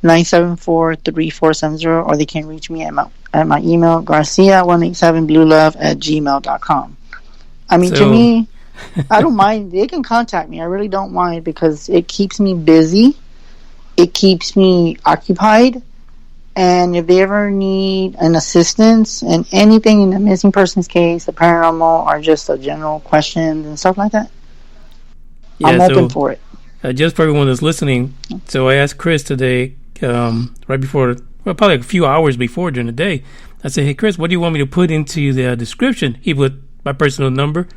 Speaker 2: 210-974-3470, or they can reach me at my email, garcia187bluelove@gmail.com. I mean, to me, I don't mind. They can contact me. I really don't mind because it keeps me busy. It keeps me occupied. And if they ever need an assistance in anything in the missing persons case, the paranormal, or just a general questions and stuff like that, I'm open for it.
Speaker 1: Just for everyone that's listening, so I asked Chris today, right before, well, probably a few hours before during the day, I said, hey, Chris, what do you want me to put into the description? He put my personal number.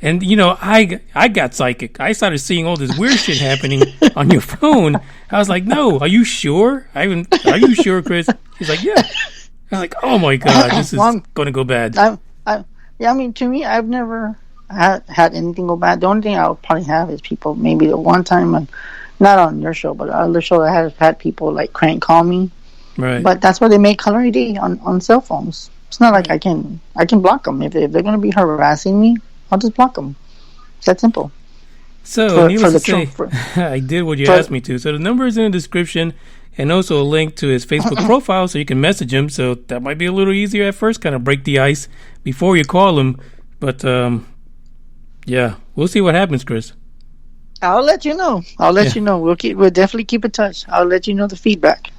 Speaker 1: And, you know, I got psychic. I started seeing all this weird shit happening on your phone. I was like, no, are you sure? Are you sure, Chris? He's like, yeah. I'm like, oh, my God, this is going to go bad.
Speaker 2: Yeah, I mean, to me, I've never had anything go bad. The only thing I would probably have is people, maybe the one time, not on your show, but other show, I have had people, like, crank call me.
Speaker 1: Right.
Speaker 2: But that's why they make caller ID on cell phones. It's not like I can block them. If they're going to be harassing me, I'll just block them. It's that simple.
Speaker 1: So, needless to say, I did what you asked me to. So the number is in the description, and also a link to his Facebook profile so you can message him. So that might be a little easier at first, kind of break the ice before you call him. But, yeah, we'll see what happens, Chris.
Speaker 2: I'll let you know. You know. We'll definitely keep in touch. I'll let you know the feedback.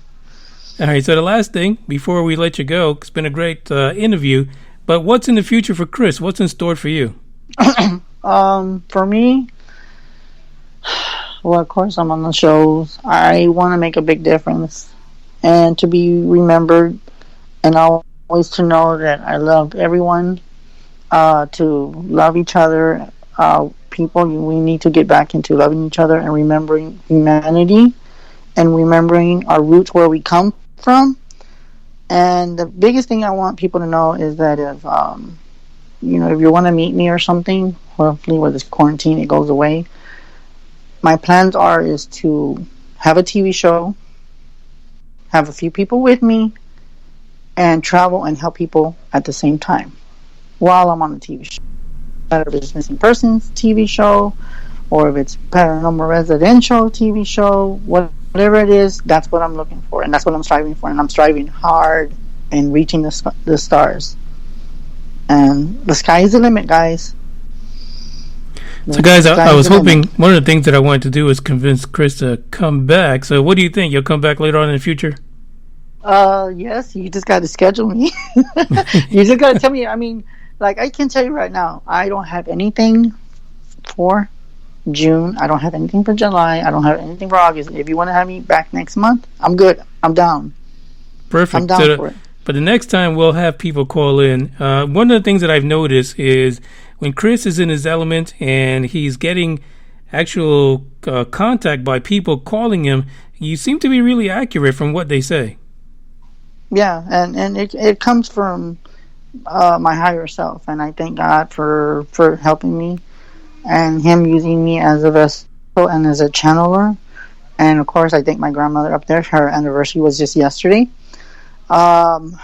Speaker 1: All right, so the last thing, before we let you go, it's been a great interview, but what's in the future for Chris? What's in store for you?
Speaker 2: For me, well, of course, I'm on the shows. I want to make a big difference and to be remembered, and always to know that I love everyone, to love each other. People, we need to get back into loving each other and remembering humanity and remembering our roots, where we come from. And the biggest thing I want people to know is that if you want to meet me or something, hopefully with this quarantine it goes away, my plans is to have a TV show, have a few people with me, and travel and help people at the same time while I'm on the TV show. Whether it's Missing Persons TV show, or if it's Paranormal Residential TV show, whatever it is, that's what I'm looking for, and that's what I'm striving for, and I'm striving hard and reaching the stars. And the sky is the limit, guys.
Speaker 1: So, guys, I was hoping one of the things that I wanted to do was convince Chris to come back. So, what do you think? You'll come back later on in the future?
Speaker 2: Yes. You just got to schedule me. You just got to tell me. I mean, like, I can tell you right now, I don't have anything for June. I don't have anything for July. I don't have anything for August. If you want to have me back next month, I'm good. I'm down.
Speaker 1: Perfect.
Speaker 2: I'm down for it.
Speaker 1: But the next time we'll have people call in. One of the things that I've noticed is when Chris is in his element and he's getting actual contact by people calling him, you seem to be really accurate from what they say.
Speaker 2: Yeah, and it comes from my higher self, and I thank God for helping me and Him using me as a vessel and as a channeler. And of course, I thank my grandmother up there. Her anniversary was just yesterday. And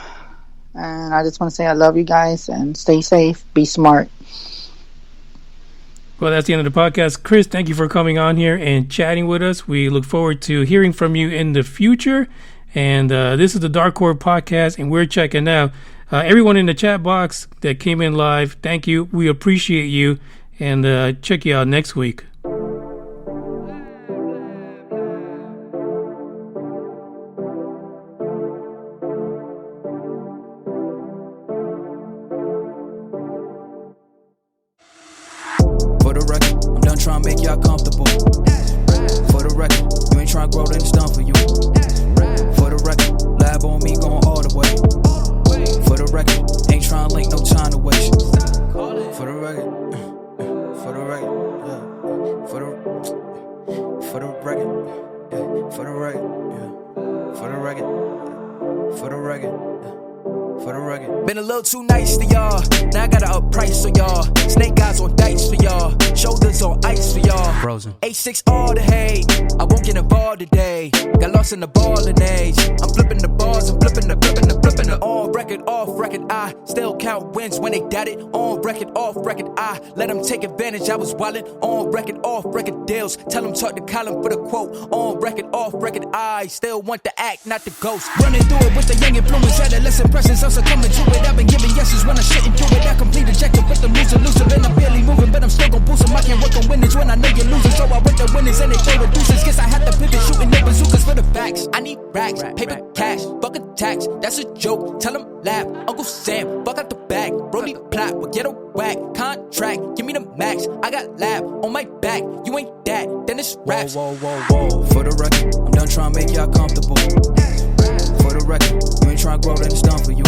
Speaker 2: I just want to say I love you guys, and stay safe, be smart.
Speaker 1: Well, that's the end of the podcast. Chris, thank you for coming on here and chatting with us. We look forward to hearing from you in the future. And this is the Dark Horde podcast, and we're checking out. Everyone in the chat box that came in live, thank you. We appreciate you, and check you out next week.
Speaker 3: For the record, I'm done trying to make y'all comfortable. For the record, you ain't trying to grow, then it's done for you. For the record, lab on me going all the way. For the record, ain't trying to link, no time to waste. For the record, for the record, for the record, for the record, for the record, for the record, for the record. Been a little too nice to y'all. Now I gotta up price on y'all. Snake eyes on dice for y'all. Shoulders on ice for y'all. Frozen. H6 all the hate. I won't get involved today. Got lost in the ballin' age. I'm flipping the bars, I'm flipping the. On record, off record, I still count wins when they doubt it. On record, off record, I let them take advantage. I was wildin'. On record, off record deals. Tell them talk to Colin for the quote. On record, off record, I still want the act, not the ghost. Running through it with the young influence, adolescent presence, I'm succumbing to it. I've been giving yeses when I shouldn't do it. I complete ejected with the moves elusive, and I'm barely moving, but I'm still gon' boost them. I can't work on winnings when I know you're losing, so I went the winners and they throw reducers. Guess I have to pivot, shooting no bazookas for the facts. I need racks, paper cash, fuck a tax, that's a joke. Tell them laugh, Uncle Sam, fuck out the bag. Brody plot, but get a whack. Contract, give me the max. I got lab on my back. You ain't that, then it's raps.
Speaker 4: Whoa. For the record, I'm done trying to make y'all comfortable. For the record, you ain't trying to grow, then it's done for you.